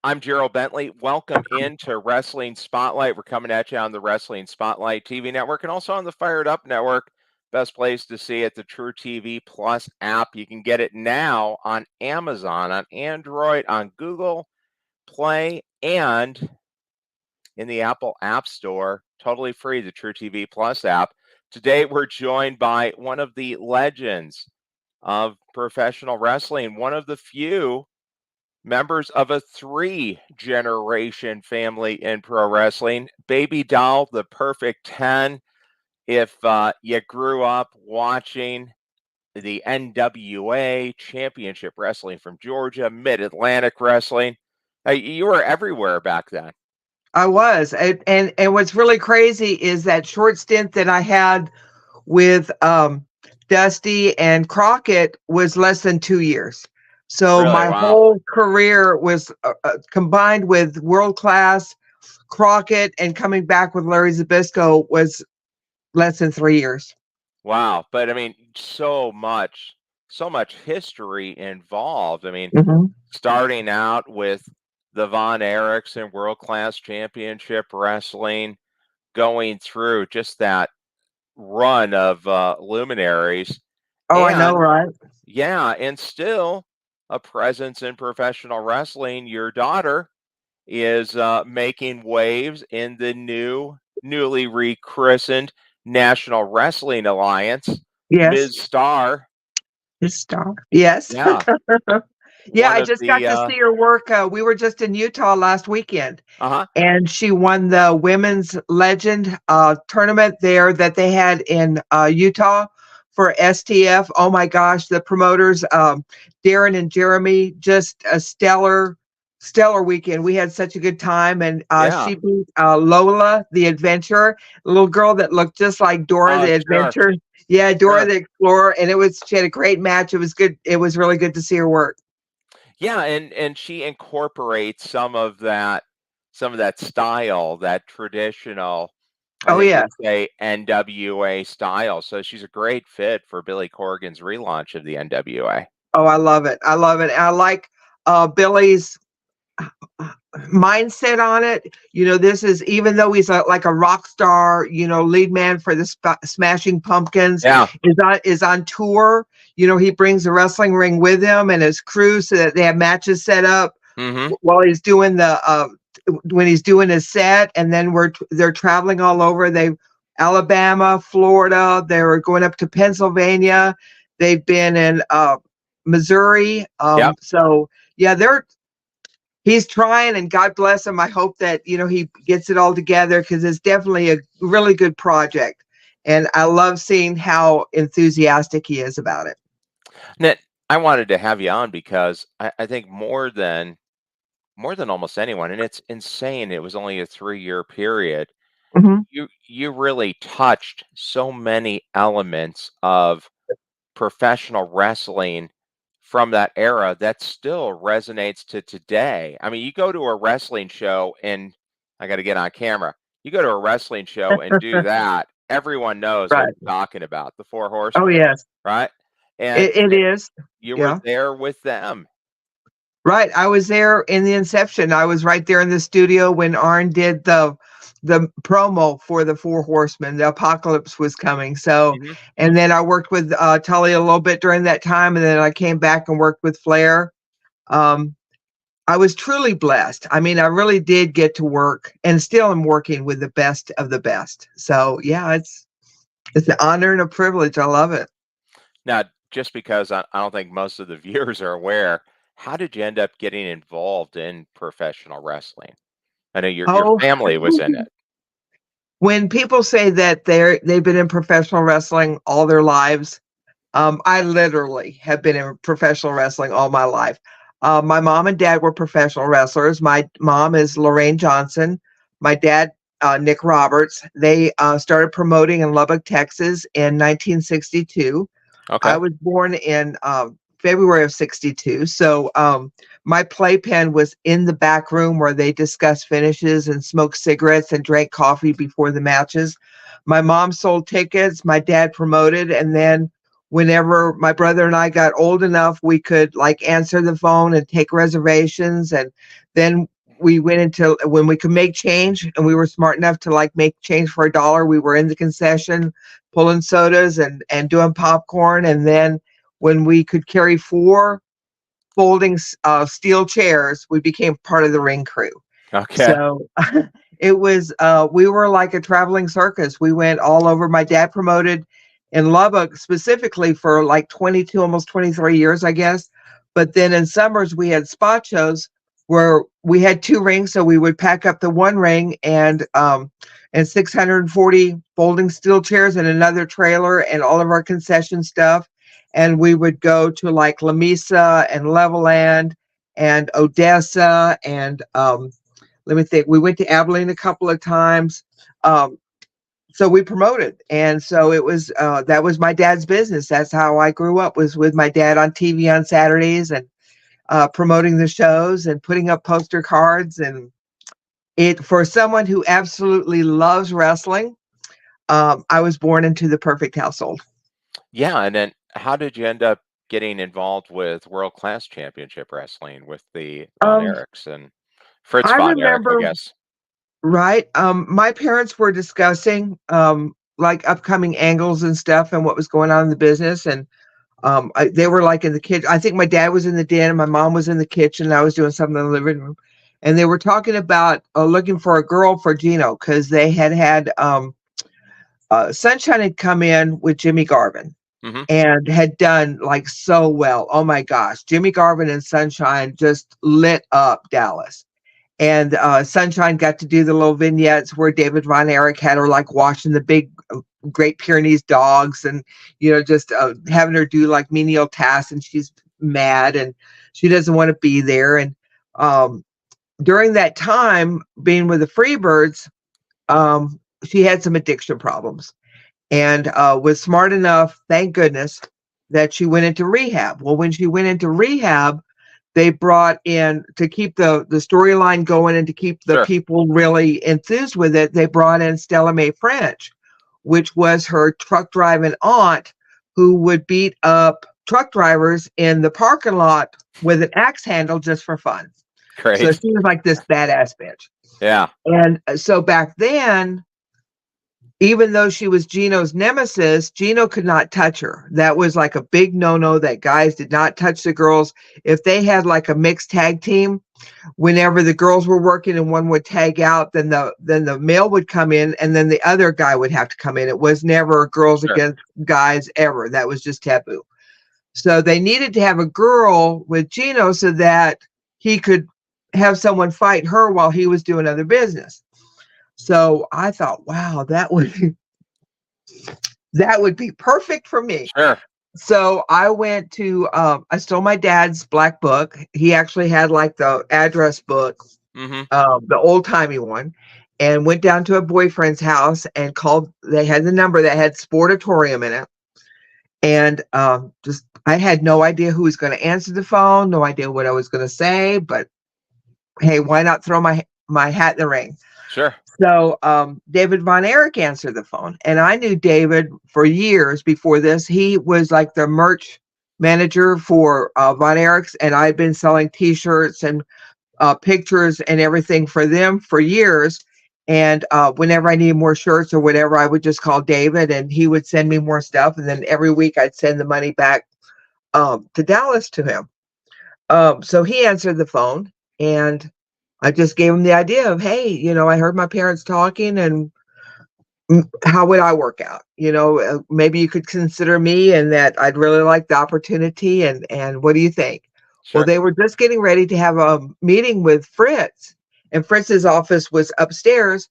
I'm Gerald Bentley. Welcome into Wrestling Spotlight. We're coming at you on the Wrestling Spotlight TV network and also on the Fired Up network. Best place to see it, the True TV Plus app. You can get it now on Amazon, on Android, on Google Play, and in the Apple App Store. Totally free, the True TV Plus app. Today, we're joined by one of the legends of professional wrestling, one of the few members of a 3-generation family in pro wrestling. Baby Doll, the perfect 10. If you grew up watching the NWA Championship Wrestling from Georgia, Mid-Atlantic Wrestling, you were everywhere back then. I was. And what's really crazy is that short stint that I had with Dusty and Crockett was less than 2 years. So Really? my Wow. whole career was combined with world class Crockett and coming back with Larry Zbyszko was less than 3 years. Wow. But I mean, so much history involved. I mean, starting out with the Von Erichsen World Class Championship Wrestling, going through just that run of luminaries. Oh, I know, right? Yeah, and still a presence in professional wrestling. Your daughter is making waves in the newly rechristened National Wrestling Alliance. Yes. Mrs Starr. Mrs Starr. Yes. Yeah. Yeah, I just got to see her work. We were just in Utah last weekend. And she won the Women's Legend tournament there that they had in Utah for STF. Oh my gosh, the promoters, Darren and Jeremy, just a stellar weekend. We had such a good time. And she beat Lola, the adventurer, a little girl that looked just like Dora the Adventurer. Sure. Yeah, Dora the Explorer. And she had a great match. It was good. It was really good to see her work. Yeah, and she incorporates some of that style, that traditional, say NWA style. So she's a great fit for Billy Corgan's relaunch of the NWA. Oh, I love it. I love it. I like Billy's mindset on it. You know, this is, even though he's like a rock star, you know, lead man for the Smashing Pumpkins, is on tour. You know, he brings the wrestling ring with him and his crew so that they have matches set up while he's doing when he's doing his set. And then they're traveling all over. Alabama, Florida, they were going up to Pennsylvania. They've been in Missouri. So yeah, he's trying, and God bless him. I hope that, you know, he gets it all together, because it's definitely a really good project. And I love seeing how enthusiastic he is about it. Now, I wanted to have you on because I think more than almost anyone, and it's insane, it was only a 3-year period. You really touched so many elements of professional wrestling from that era that still resonates to today. I mean, you go to a wrestling show, and I got to get on camera. You go to a wrestling show and do that, everyone knows what you're talking about. The Four Horsemen. Oh, yes. Right? And it is. You were there with them. Right. I was there in the inception. I was right there in the studio when Arn did the promo for the Four Horsemen. The apocalypse was coming. So, and then I worked with Tully a little bit during that time, and then I came back and worked with Flair. I was truly blessed. I mean, I really did get to work, and still am working with the best of the best. So yeah, it's an honor and a privilege. I love it. Now, just because I don't think most of the viewers are aware, how did you end up getting involved in professional wrestling? I know your family was in it. When people say that they've been in professional wrestling all their lives, I literally have been in professional wrestling all my life. My mom and dad were professional wrestlers. My mom is Lorraine Johnson. My dad, Nick Roberts. They started promoting in Lubbock, Texas in 1962. I was born in February of 62. So my playpen was in the back room where they discussed finishes and smoked cigarettes and drank coffee before the matches. My mom sold tickets. My dad promoted. And then whenever my brother and I got old enough, we could like answer the phone and take reservations. And then we went into when we could make change, and we were smart enough to like make change for $1. We were in the concession pulling sodas and doing popcorn. And then when we could carry 4 folding steel chairs, we became part of the ring crew. Okay. So it was we were like a traveling circus. We went all over. My dad promoted in Lubbock specifically for like 22, almost 23 years, I guess. But then in summers we had spot shows where we had 2 rings, so we would pack up the 1 ring and 640 folding steel chairs and another trailer and all of our concession stuff. And we would go to like La Mesa and Levelland and Odessa and let me think. We went to Abilene a couple of times. So we promoted. And so it was, that was my dad's business. That's how I grew up, was with my dad on TV on Saturdays and promoting the shows and putting up poster cards. And it, for someone who absolutely loves wrestling, I was born into the perfect household. Yeah. And then how did you end up getting involved with World Class Championship Wrestling with the Von Erichs and Fritz Von Erich, I guess? Right. My parents were discussing like upcoming angles and stuff and what was going on in the business. And they were like in the kitchen. I think my dad was in the den and my mom was in the kitchen. And I was doing something in the living room. And they were talking about looking for a girl for Gino, because they had Sunshine had come in with Jimmy Garvin. Mm-hmm. And had done like so well. Oh my gosh. Jimmy Garvin and Sunshine just lit up Dallas. And Sunshine got to do the little vignettes where David Von Erich had her like washing the big Great Pyrenees dogs and, you know, just having her do like menial tasks, and she's mad and she doesn't want to be there. And during that time being with the Freebirds, she had some addiction problems. And was smart enough, thank goodness, that she went into rehab. Well, when she went into rehab, they brought in, to keep the storyline going and to keep the people really enthused with it, they brought in Stella Mae French, which was her truck driving aunt, who would beat up truck drivers in the parking lot with an axe handle just for fun. Great. So she was like this badass bitch. Yeah. And so back then, even though she was Gino's nemesis, Gino could not touch her. That was like a big no-no, that guys did not touch the girls. If they had like a mixed tag team, whenever the girls were working and one would tag out, then the male would come in and then the other guy would have to come in. It was never girls against guys ever. That was just taboo. So they needed to have a girl with Gino so that he could have someone fight her while he was doing other business. So I thought, wow, that would be perfect for me. Sure. So I went to, I stole my dad's black book. He actually had like the address book, the old timey one, and went down to a boyfriend's house and called. They had the number that had Sportatorium in it. And I had no idea who was going to answer the phone, no idea what I was going to say, but hey, why not throw my hat in the ring? Sure. So David Von Erich answered the phone, and I knew David for years before this. He was like the merch manager for Von Erichs, and I'd been selling T-shirts and pictures and everything for them for years. And whenever I needed more shirts or whatever, I would just call David, and he would send me more stuff. And then every week I'd send the money back to Dallas to him. So he answered the phone, and I just gave him the idea of, hey, you know, I heard my parents talking, and how would I work out? You know, maybe you could consider me, and that I'd really like the opportunity. And what do you think? Sure. Well, they were just getting ready to have a meeting with Fritz, and Fritz's office was upstairs.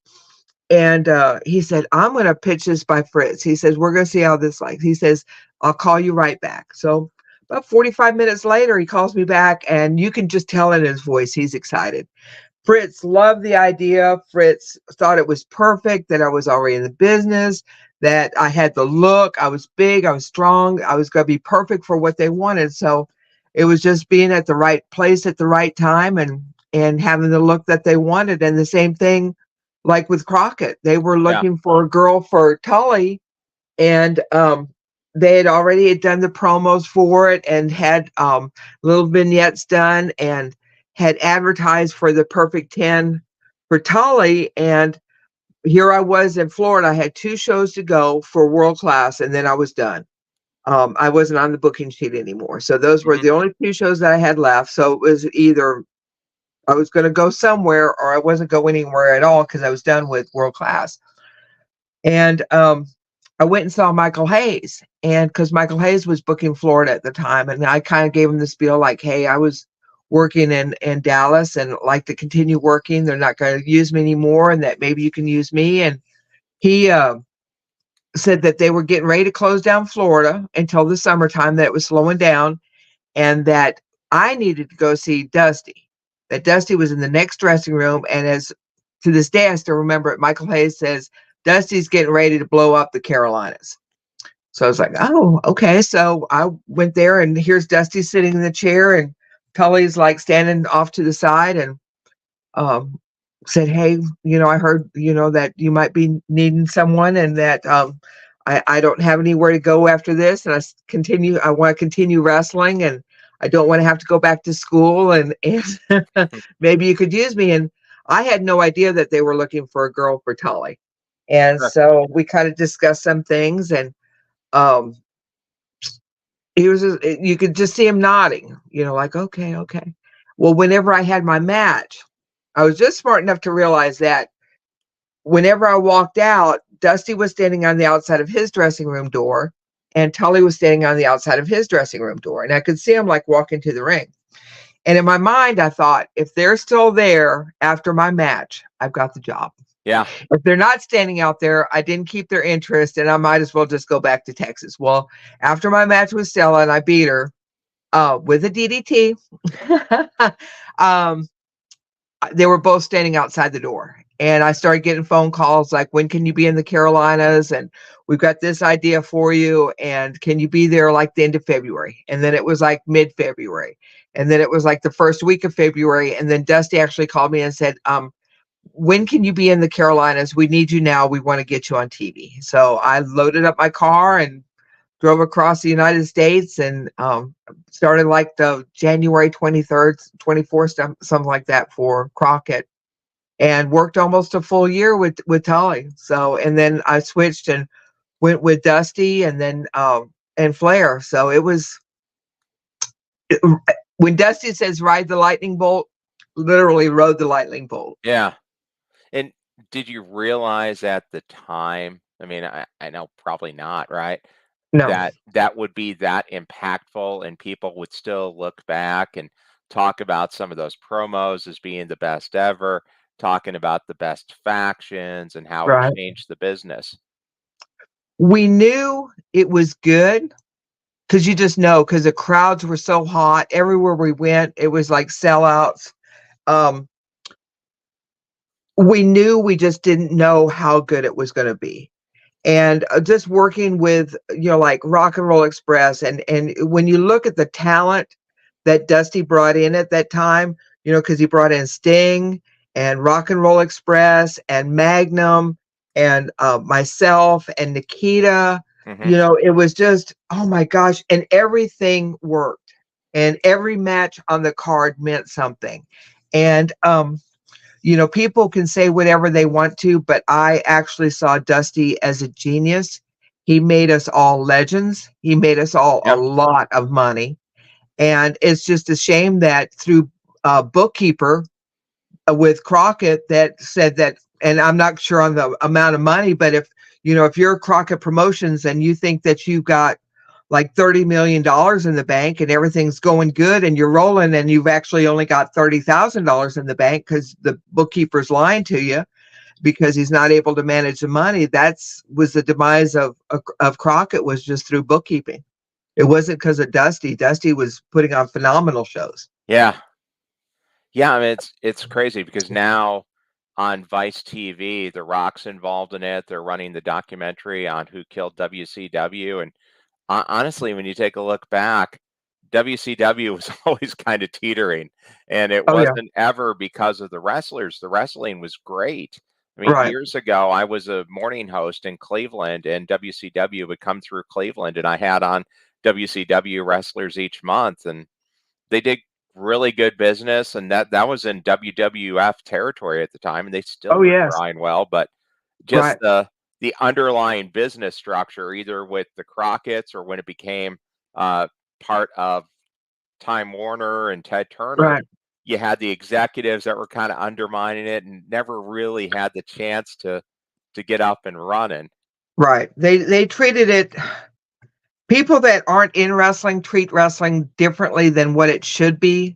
And he said, I'm going to pitch this by Fritz. He says, we're going to see how this likes. He says, I'll call you right back. So about 45 minutes later, he calls me back, and you can just tell in his voice, he's excited. Fritz loved the idea. Fritz thought it was perfect, that I was already in the business, that I had the look, I was big, I was strong, I was going to be perfect for what they wanted. So it was just being at the right place at the right time and having the look that they wanted. And the same thing like with Crockett. They were looking for a girl for Tully, and they had already done the promos for it and had little vignettes done, and had advertised for the Perfect 10 for Tully, and here I was in Florida. I had 2 shows to go for World Class, and then I was done. I wasn't on the booking sheet anymore. So those were the only 2 shows that I had left. So it was either I was going to go somewhere or I wasn't going anywhere at all because I was done with World Class. And I went and saw Michael Hayes, and because Michael Hayes was booking Florida at the time, and I kind of gave him the spiel like, hey, I was working in Dallas and like to continue working. They're not going to use me anymore, and that maybe you can use me. And he said that they were getting ready to close down Florida until the summertime, that it was slowing down, and that I needed to go see Dusty. That Dusty was in the next dressing room, and as to this day, I still remember it. Michael Hayes says, Dusty's getting ready to blow up the Carolinas. So I was like, oh, okay. So I went there, and here's Dusty sitting in the chair, and Tully's like standing off to the side, and said, hey, I heard, that you might be needing someone, and that I don't have anywhere to go after this. And I want to continue wrestling, and I don't want to have to go back to school, and maybe you could use me. And I had no idea that they were looking for a girl for Tully. And so we kind of discussed some things, and you could just see him nodding, like, okay. Well, whenever I had my match, I was just smart enough to realize that whenever I walked out, Dusty was standing on the outside of his dressing room door, and Tully was standing on the outside of his dressing room door. And I could see him like walk into the ring. And in my mind, I thought, if they're still there after my match, I've got the job. Yeah. If they're not standing out there, I didn't keep their interest, and I might as well just go back to Texas. Well, after my match with Stella and I beat her with a DDT, they were both standing outside the door. And I started getting phone calls like, when can you be in the Carolinas? And we've got this idea for you. And can you be there like the end of February? And then it was like mid-February. And then it was like the first week of February. And then Dusty actually called me and said, when can you be in the Carolinas? We need you now. We want to get you on TV. So I loaded up my car and drove across the United States, and started like the January 23rd, 24th, something like that for Crockett, and worked almost a full year with Tully. So, and then I switched and went with Dusty, and then and Flair. So it was, when Dusty says ride the lightning bolt, literally rode the lightning bolt. Yeah. And did you realize at the time, I mean, I know probably not, right? No. That would be that impactful, and people would still look back and talk about some of those promos as being the best ever, talking about the best factions and how it changed the business. We knew it was good because you just know, because the crowds were so hot everywhere we went. It was like sellouts. We knew, we just didn't know how good it was going to be. And just working with, like Rock and Roll Express. And when you look at the talent that Dusty brought in at that time, because he brought in Sting and Rock and Roll Express and Magnum and myself and Nikita, it was just, oh my gosh. And everything worked, and every match on the card meant something. And, people can say whatever they want to, but I actually saw Dusty as a genius. He made us all legends. He made us all a lot of money. And it's just a shame that through bookkeeper with Crockett that said that, and I'm not sure on the amount of money, but if you're Crockett Promotions and you think that you've got like $30 million in the bank and everything's going good and you're rolling, and you've actually only got $30,000 in the bank because the bookkeeper's lying to you because he's not able to manage the money. Was the demise of Crockett, was just through bookkeeping. It wasn't because of Dusty. Dusty was putting on phenomenal shows. Yeah. I mean, it's crazy because now on Vice TV, The Rock's involved in it. They're running the documentary on who killed WCW, and honestly, when you take a look back, WCW was always kind of teetering, and it wasn't ever because of the wrestlers. The wrestling was great. I mean, years ago, I was a morning host in Cleveland, and WCW would come through Cleveland, and I had on WCW wrestlers each month, and they did really good business, and that was in WWF territory at the time, and they still Oh, were yes. trying well, but just Right. the underlying business structure, either with the Crockett's or when it became part of Time Warner and Ted Turner, Right. you had the executives that were kind of undermining it and never really had the chance to get up and running. Right. They treated it people that aren't in wrestling treat wrestling differently than what it should be,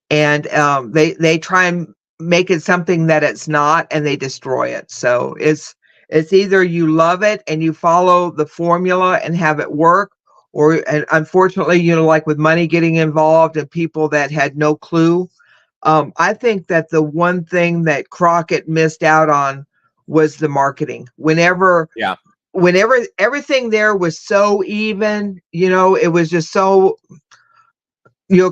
and, they try and make it something that it's not, and they destroy it. So, it's either you love it and you follow the formula and have it work, or and unfortunately, like with money getting involved and people that had no clue. I think that the one thing that Crockett missed out on was the marketing. Yeah. Whenever everything there was so even, it was just so,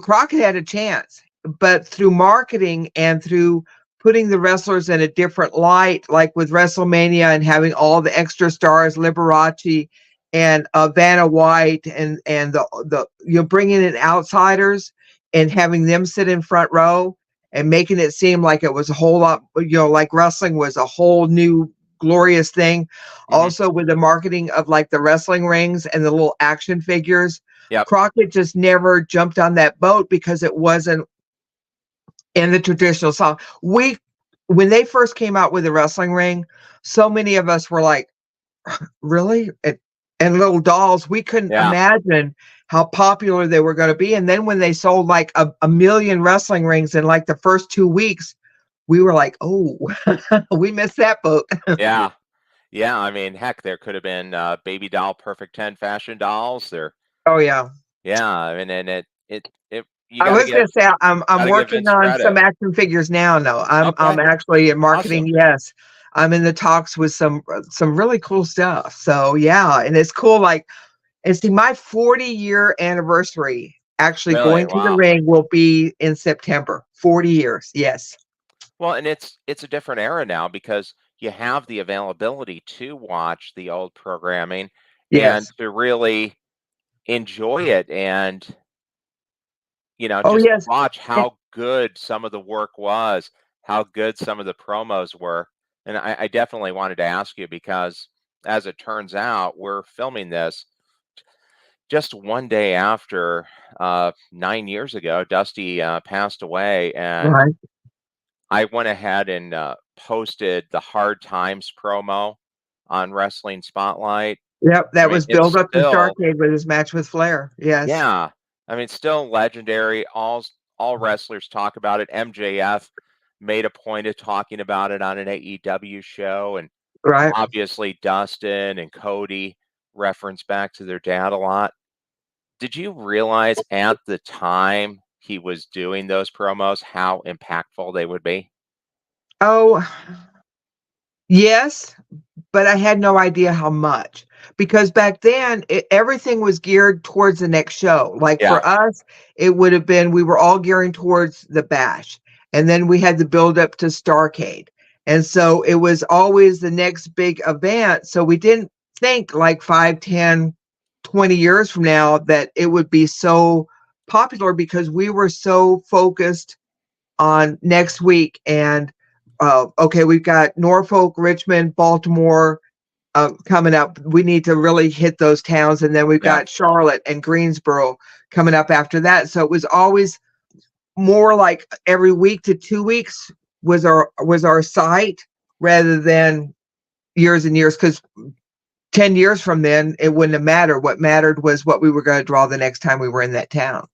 Crockett had a chance, but through marketing and through putting the wrestlers in a different light, like with WrestleMania and having all the extra stars, Liberace and Vanna White, and the bringing in outsiders and having them sit in front row and making it seem like it was a whole lot, like wrestling was a whole new glorious thing. Hmm. Also with the marketing of like the wrestling rings and the little action figures, Yep. Crockett just never jumped on that boat because it wasn't in the traditional song. When they first came out with the wrestling ring, so many of us were like, really? And little dolls, we couldn't Yeah. imagine how popular they were going to be. And then when they sold like a million wrestling rings in like the first 2 weeks, we were like, oh, we missed that boat. Yeah. Yeah. I mean, heck, there could have been baby doll perfect 10 fashion dolls there. Oh, yeah. Yeah. I mean, and it you I was gonna say I'm gotta give working Vince on some credit. action figures now. No, Okay. I'm actually in marketing. Awesome. Yes, I'm in the talks with some really cool stuff. So yeah, and it's cool. Like, and see, my 40-year anniversary actually Really? going to the Wow. ring will be in September. 40 years. Yes. Well, and it's a different era now because you have the availability to watch the old programming and Yes. to really enjoy it and, Oh just yes. watch And- how good some of the work was, how good some of the promos were. And I definitely wanted to ask you because as it turns out, we're filming this just one day after 9 years ago, Dusty passed away. And Right. I went ahead and posted the Hard Times promo on Wrestling Spotlight. Yep. I That mean, was it's built up to still, Starcade with his match with Flair. Yes. yeah. I mean, still legendary. All wrestlers talk about it. MJF made a point of talking about it on an AEW show, and Right. obviously Dustin and Cody reference back to their dad a lot. Did you realize at the time he was doing those promos how impactful they would be? Oh, yes. But I had no idea how much because back then everything was geared towards the next show. Like Yeah, for us, it would have been we were all gearing towards the bash, and then we had the build up to Starcade, and so it was always the next big event. So we didn't think like 5, 10, 20 years from now that it would be so popular because we were so focused on next week and okay, we've got Norfolk, Richmond, Baltimore coming up. We need to really hit those towns, and then we've yeah, got Charlotte and Greensboro coming up after that. So it was always more like every week to 2 weeks was our site rather than years and years. Because 10 years from then, it wouldn't have mattered. What mattered was what we were going to draw the next time we were in that town.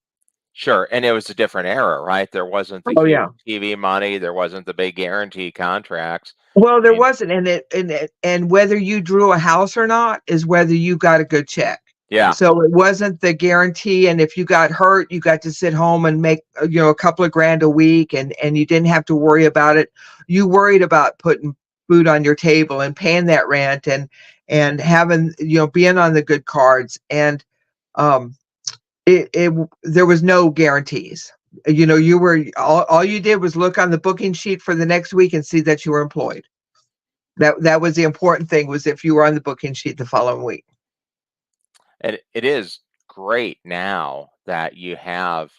sure. And it was a different era, right? There wasn't the Oh huge yeah. TV money. There wasn't the big guarantee contracts. Well, I there mean, wasn't, and whether you drew a house or not is whether you got a good check. yeah, So it wasn't the guarantee, and if you got hurt, you got to sit home and make a couple of grand a week, and you didn't have to worry about it. You worried about putting food on your table and paying that rent and having being on the good cards, and um it there was no guarantees. You were all you did was look on the booking sheet for the next week and see that you were employed. That was the important thing, was if you were on the booking sheet the following week. and it is great now that you have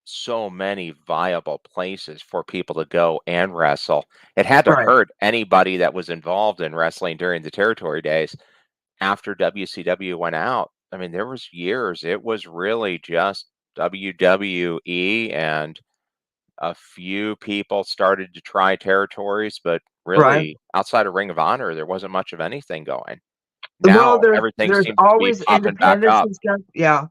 so many viable places for people to go and wrestle. It had to Right. hurt anybody that was involved in wrestling during the territory days. After WCW went out, I mean, there was years it was really just WWE, and a few people started to try territories, but Right. really outside of Ring of Honor, there wasn't much of anything going. Well, Now everything there's seems to be always popping back independents up. and stuff. Yeah.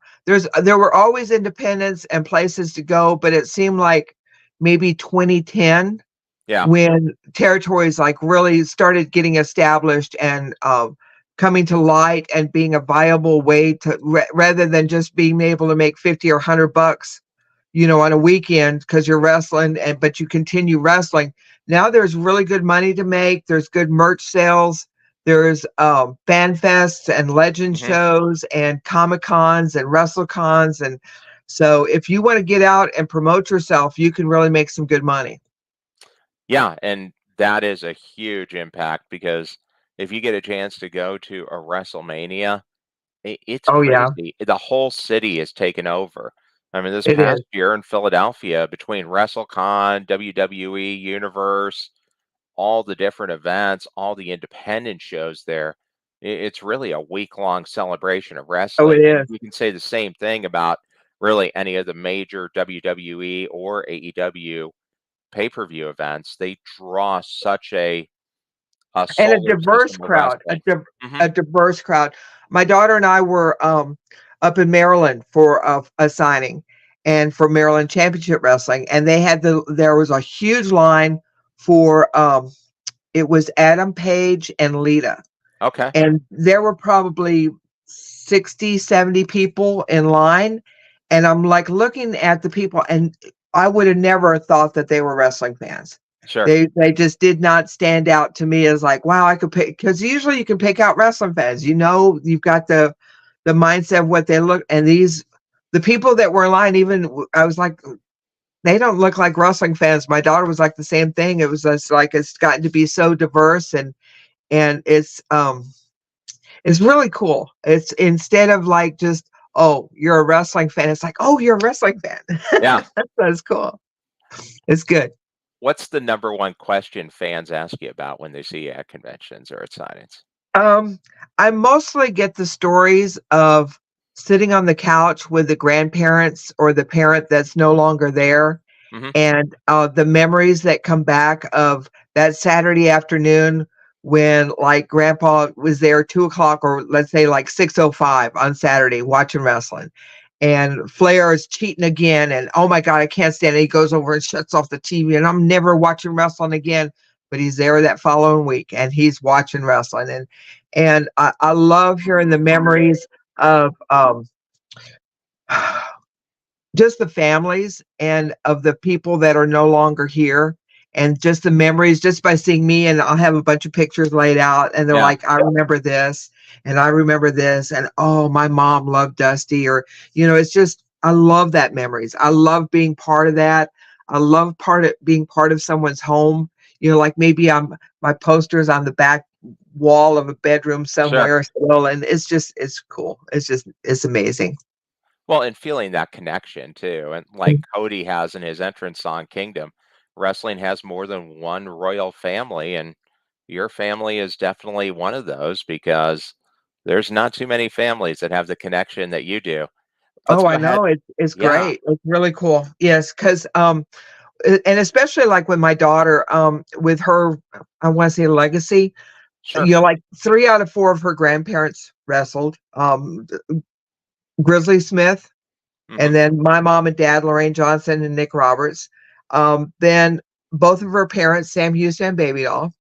There were always independents and places to go, but it seemed like maybe 2010 Yeah. when territories like really started getting established and coming to light and being a viable way to rather than just being able to make 50 or $100, on a weekend because you're wrestling but you continue wrestling. Now there's really good money to make. There's good merch sales. There's fan fests and legend Hmm. shows and comic cons and wrestle cons. And so if you want to get out and promote yourself, you can really make some good money. Yeah, and that is a huge impact because if you get a chance to go to a WrestleMania, it's Oh yeah, crazy. The whole city is taken over. I mean, this it is. past year in Philadelphia, between WrestleCon, WWE Universe, all the different events, all the independent shows there, it's really a week-long celebration of Oh, it wrestling. And is. you can say the same thing about really any of the major WWE or AEW pay-per-view events. They draw such a And a solar diverse system of crowd, wrestling. Hmm. a diverse crowd. My daughter and I were up in Maryland for a signing and for Maryland Championship Wrestling, and there was a huge line for it was Adam Page and Lita, Okay, and there were probably 60, 70 people in line, and I'm like looking at the people, and I would have never thought that they were wrestling fans. sure. They just did not stand out to me as like, wow, I could pick, because usually you can pick out wrestling fans. You've got the mindset of what they look, and the people that were in line, even I was like, they don't look like wrestling fans. My daughter was like the same thing. It was just like it's gotten to be so diverse, and it's really cool. It's instead of like just, oh, you're a wrestling fan, it's like, oh, you're a wrestling fan. Yeah. That's cool. It's good. What's the number one question fans ask you about when they see you at conventions or at signings? Um, I mostly get the stories of sitting on the couch with the grandparents or the parent that's no longer there, Hmm. and the memories that come back of that Saturday afternoon when like grandpa was there 2 o'clock, or let's say like 6:05 on Saturday watching wrestling, and Flair is cheating again, and oh my god, I can't stand it. He goes over and shuts off the TV, and I'm never watching wrestling again. But he's there that following week and he's watching wrestling, and I love hearing the memories of just the families and of the people that are no longer here, and just the memories just by seeing me, and I'll have a bunch of pictures laid out and they're Yeah. like, I remember this and I remember this, and oh, my mom loved Dusty, or it's just, I love that memories. I love being part of that. I love being part of someone's home. Like maybe my posters on the back wall of a bedroom Sure. somewhere still, and it's cool. It's amazing. Well, and feeling that connection too, and like Cody has in his entrance song Kingdom, wrestling has more than one royal family, and your family is definitely one of those because there's not too many families that have the connection that you do. Let's Oh, go I ahead. know, it's Yeah, great. It's really cool. Yes, because and especially like with my daughter, with her, I wanna say legacy, sure. like 3 out of 4 of her grandparents wrestled, Grizzly Smith, Hmm. and then my mom and dad, Lorraine Johnson and Nick Roberts. Then both of her parents, Sam Houston and Baby Doll.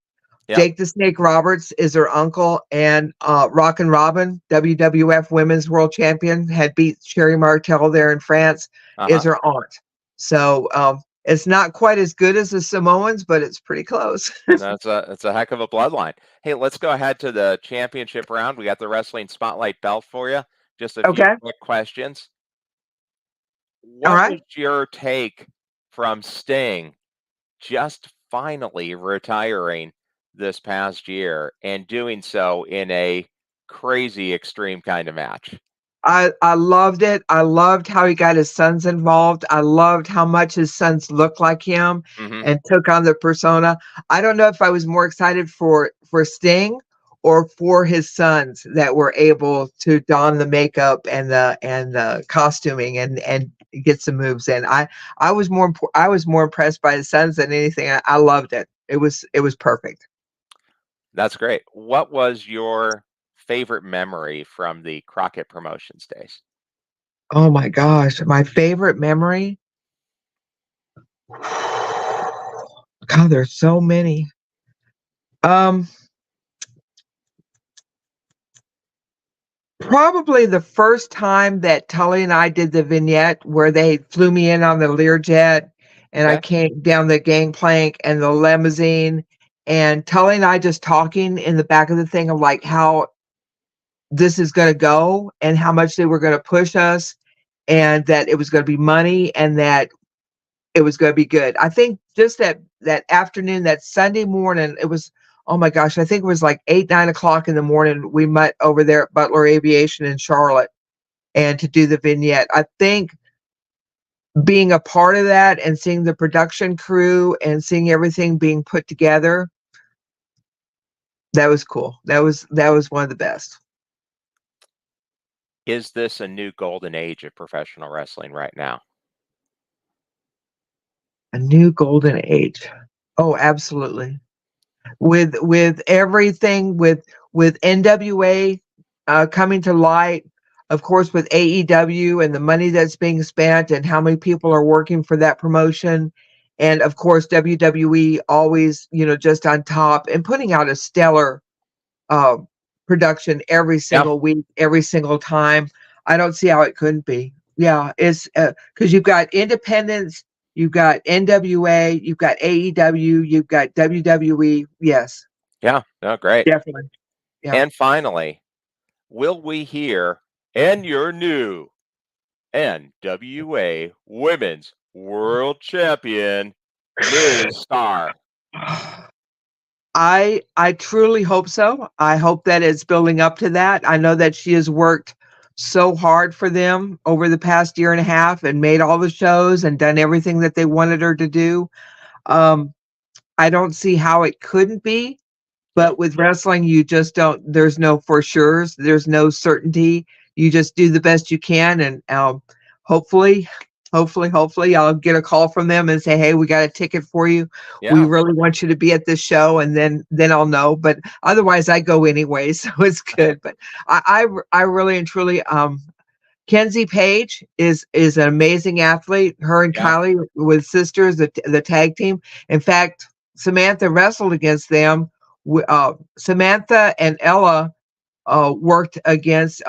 Yep. Jake the Snake Roberts is her uncle, and Rockin' Robin, WWF Women's World Champion, had beat Sherry Martel there in France, is Uh-huh. her aunt. So it's not quite as good as the Samoans, but it's pretty close. That's a heck of a bloodline. Hey, let's go ahead to the championship round. We got the wrestling spotlight belt for you. Just a few Okay. quick questions. All What right. was your take from Sting just finally retiring this past year and doing so in a crazy extreme kind of match? I loved it. I loved how he got his sons involved. I loved how much his sons looked like him Mm-hmm. and took on the persona. I don't know if I was more excited for Sting or for his sons that were able to don the makeup and the costuming and get some moves in. I was more impressed by his sons than anything. I loved it. It was perfect. That's great. What was your favorite memory from the Crockett Promotions days? Oh my gosh, my favorite memory. God, there's so many. Um, Probably the first time that Tully and I did the vignette where they flew me in on the Learjet and I Okay. came down the gangplank and the limousine and Tully and I just talking in the back of the thing of like how this is going to go and how much they were going to push us and that it was going to be money and that it was going to be good. I think just that afternoon, that Sunday morning, it was, oh my gosh, I think it was like 8, 9 o'clock in the morning. We met over there at Butler Aviation in Charlotte and to do the vignette. I think being a part of that and seeing the production crew and seeing everything being put together, that was cool. That was one of the best. Is this a new golden age of professional wrestling right now? A new golden age. Oh, absolutely. With everything with NWA coming to light, of course, with AEW and the money that's being spent and how many people are working for that promotion, and of course WWE always just on top and putting out a stellar uh, production every Yeah. single week, every single time. I don't see how it couldn't be. Yeah, it's because you've got independents, you've got NWA, you've got AEW, you've got WWE. Yes, Yeah. No, great. definitely. Yeah. And finally, will we hear and your new NWA Women's World Champion, Ms. Starr? I truly hope so. I hope that it's building up to that. I know that she has worked so hard for them over the past year and a half and made all the shows and done everything that they wanted her to do. Um, I don't see how it couldn't be, Okay. but with wrestling, you just don't, there's no for sures, there's no certainty. You just do the best you can. And hopefully, hopefully I'll get a call from them and say, hey, we got a ticket for you. We Yeah. really want you to be at this show. And then I'll know. But otherwise I go anyway. So it's good. But I really and truly, Kenzie Page is an amazing athlete. Her and Yeah. Kylie with sisters, the tag team. In fact, Samantha wrestled against them. Samantha and Ella worked against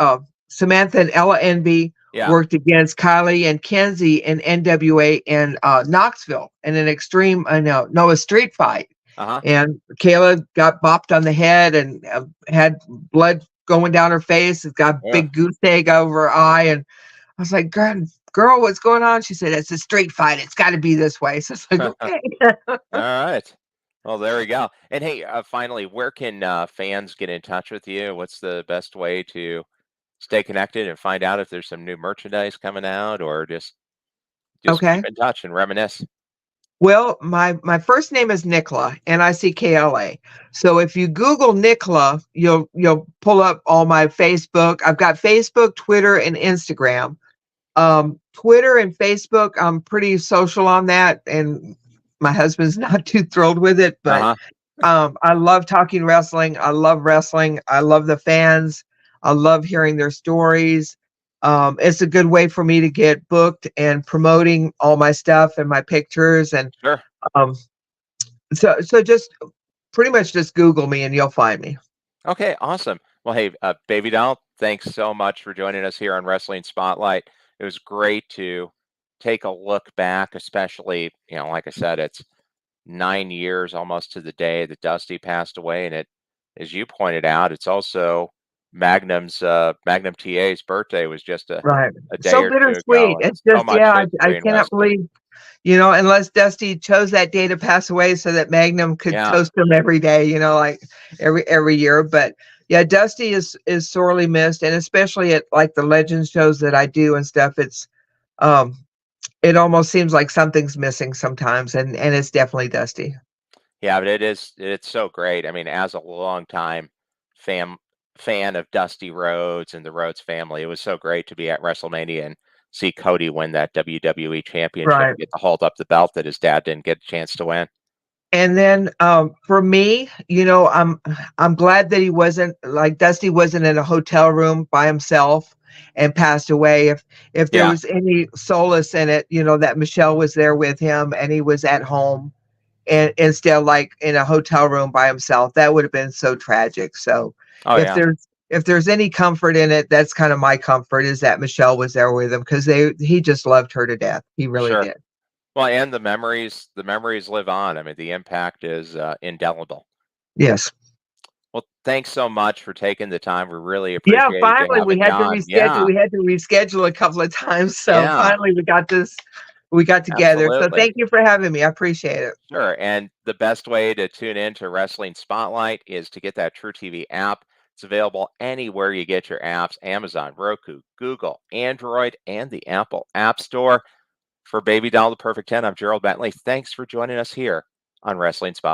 Samantha and Ella Envy Yeah. worked against Kylie and Kenzie in NWA in Knoxville in an extreme, a street fight. Uh-huh. And Kayla got bopped on the head and had blood going down her face. It's got a Yeah. big goose egg over her eye. And I was like, girl, what's going on? She said, it's a street fight. It's got to be this way. So it's like, okay. All right. Well, there we go. And hey, finally, where can fans get in touch with you? What's the best way to stay connected and find out if there's some new merchandise coming out, or just keep Okay. in touch and reminisce? Well, my first name is Nicola, Nickla. So if you Google Nicola, you'll pull up all my Facebook. I've got Facebook, Twitter, and Instagram. Twitter and Facebook, I'm pretty social on that, and my husband's not too thrilled with it, but Uh-huh. I love talking wrestling. I love wrestling. I love the fans. I love hearing their stories. It's a good way for me to get booked and promoting all my stuff and my pictures. And Sure. um, so just pretty much just Google me and you'll find me. Okay, awesome. Well, hey, Baby Doll, thanks so much for joining us here on Wrestling Spotlight. It was great to take a look back, especially, like I said, it's 9 years almost to the day that Dusty passed away. And as you pointed out, it's also Magnum TA's birthday was just a Right. day So or two bittersweet. ago, and It's so just, much I history in cannot wrestling. believe, unless Dusty chose that day to pass away so that Magnum could Yeah. toast him every day, like every year. But Yeah, Dusty is sorely missed, and especially at like the legend shows that I do and stuff. Um it almost seems like something's missing sometimes, and it's definitely Dusty. Yeah, but it's so great. I mean, as a longtime fam fan of Dusty Rhodes and the Rhodes family, it was so great to be at WrestleMania and see Cody win that WWE championship Right. and get to hold up the belt that his dad didn't get a chance to win. And then for me, I'm glad that he wasn't like Dusty wasn't in a hotel room by himself and passed away. If there Yeah, was any solace in it, that Michelle was there with him and he was at home and instead of like in a hotel room by himself, that would have been so tragic. So oh if yeah, there's any comfort in it, that's kind of my comfort is that Michelle was there with him because he just loved her to death. He really sure. did. Well, and the memories live on. I mean, the impact is indelible. Yes. Well, thanks so much for taking the time. We really Yeah, appreciated you finally having we you had to on. reschedule. Yeah, We had to reschedule a couple of times. So yeah, finally we got together. So absolutely. thank you for having me. I appreciate it. Sure. And the best way to tune in to Wrestling Spotlight is to get that True TV app. It's available anywhere you get your apps: Amazon, Roku, Google, Android, and the Apple App Store. For Baby Doll the Perfect 10, I'm Gerald Bentley. Thanks for joining us here on Wrestling Spotlight.